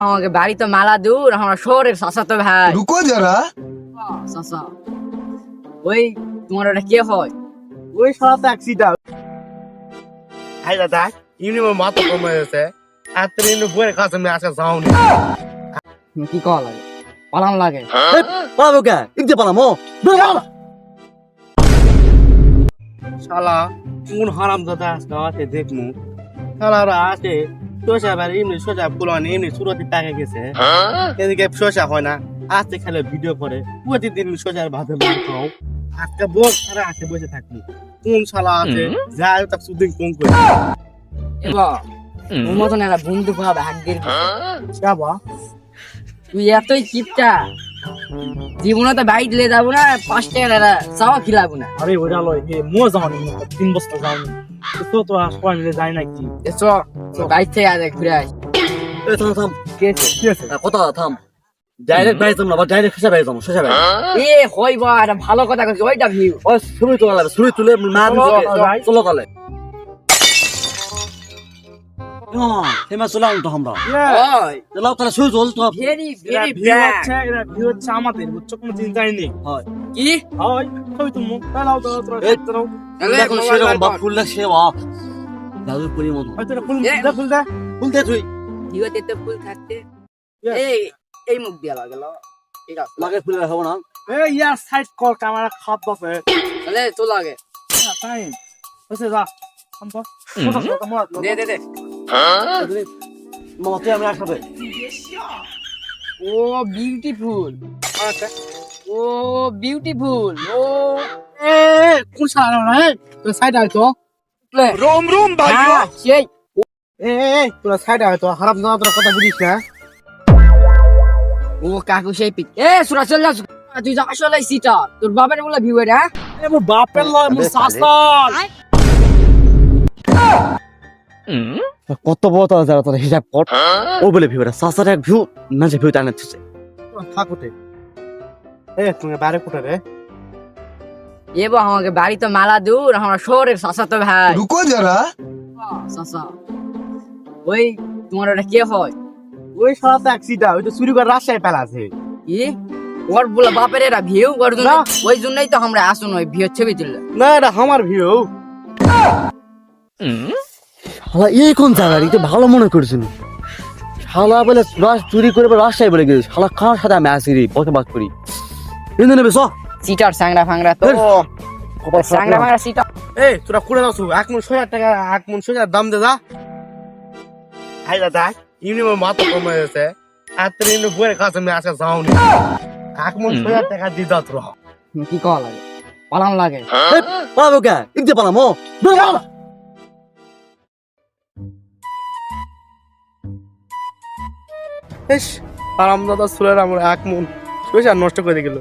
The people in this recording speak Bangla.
আমাকে বাড়ি তো মেলা দূর, আমরা শহরের চাচা ভাই। रुको जरा। চাচা, ওই তোমার ওটা কে হয়? ওই সারা ট্যাক্সিটা হাই দাদা ইউনিভার মাথা কমে গেছে আর তুই ইউনি বইয়ের কাছে আমি আজকে যাওনি কি কল লাগে, পালান লাগে। পালাবো কে ইনতে পালামো শালা কোন হারাম দাদা আজকে আছে দেখমু শালারা আছে সোজা বাড়ি এমনি সোজা পুলানি এমনি সুরতি টাকা গেছে এদিকে সোজা হয় না আজকে খেলে ভিডিও করে প্রতিদিন সোজার ভাতে খাও আজকে বক সারা আছে বসে থাকি কোন শালা আছে যাই তাক সুদিন কোন করে এবার ওর মতন একটা বন্ধু পাবে হাড্ডির। যাবা তুই এতই চিপটা, জীবনে তো বাইক নিয়ে যাবো না, 5 টাকা চাওয়া খিলাবো না। আরে ওইটা লয় এ মো যাওনি 3 বছর যাওনি তো তো সবাই মিলে যায় নাকি বাইক থেকে আজ ঘুরে আস। এ থাম থাম কি আছে? কি আছে কথা থাম ডাইরেক্ট বাইরে যাম না বা ডাইরেক্ট ফেসা বাইরে যাম শেষা বাইরে এ হই বা এটা ভালো কথা কইছিস, ওইটা ভিউ। ও শুরু তো লাগবে শুরু তুলে মার চলো তাহলে হেমা চলাম তো আমরা ওই চলাও তাহলে শুরু চল তো ভেরি ভেরি ভিউ ব্যাড। হচ্ছে এটা ভিউ হচ্ছে আমাদের বুঝছো কোনো চিন্তাই নেই হয় কি হয় কই তুমি দাও দাও এই, দাও দেখো সেরকম বাপ ফুললে সে বাপ দাদুর পরি মতো হয়তো ফুল দে ফুল দে ফুলতে তুই ভিউতে তো ফুল থাকতে Yes. এই এই মুখ দিয়া লাগলো, ঠিক আছে লাগে ফুলে রাখবো না এই ইয়ার সাইড কল ক্যামেরা খাপ বাপে তাহলে তো লাগে। তাই ওসে যা আমপা দে দে দে। মামা তুই আমি একসাথে ও বিউটিফুল, আচ্ছা ও বিউটিফুল, ও এ কোন সারা না তো সাইড আয় তো প্লে रोम रोम হ্যাঁ সেই এ তোরা সাইড আয় তো হারাম দাদা তোর কথা বুঝিস না ও কাকু সেই পিক। এ সুরা চল যা, তুই যা আসলে সিটা তোর বাবার বলে ভিউ এটা। এ মোর বাপের লয় মোর শাসন কত বড় তারা যারা তারা হিসাব কর ও বলে ভিউ এটা সাসার এক ভিউ না যে ভিউ টানে তুই থাকুতে এ তুমি বাইরে কোটা রে এবার আমাকে বাড়ি তো মেলা দূর, আমরা শহরের চাচা ভাই। रुको जरा। চাচা, ওই তোমার ওটা কে হয়? ওই সারা ট্যাক্সিটা ওই তো চুরি করে রাজশাহী পেলাছে কি ওর বলে বাপের এরা ভিউ ওর জন্য, ওই জন্যই তো আমরা আসুন ওই ভিউ ছবি তুললে। না এটা আমার ভিউ শালা এই কোন জায়গা এটা ভালো মনে করেছিল শালা বলে চুরি করে রাজশাহী বলে গেছে শালা কার সাথে আমি আসি রে বসে বাস করি এনে নেবে সব সিটার সাংরা ফাংরা তো সাংরা ফাংরা সিটার। এ তোরা করে দাও এক মন 6000 টাকা এক মন 6000 দাম দে দা হাই দাদা ইউনিভার মাথা কমে গেছে আর তুই ইউনি বইয়ের কাছে আমি আজকে যাওনি এক মন 6000 টাকা দি দাও তোরা কি কল লাগে, পালান লাগে। পালাবো কে ইনতে পালামো ইস আরাম দাদা সুরের আমার এক মন 6000 নষ্ট করে গেল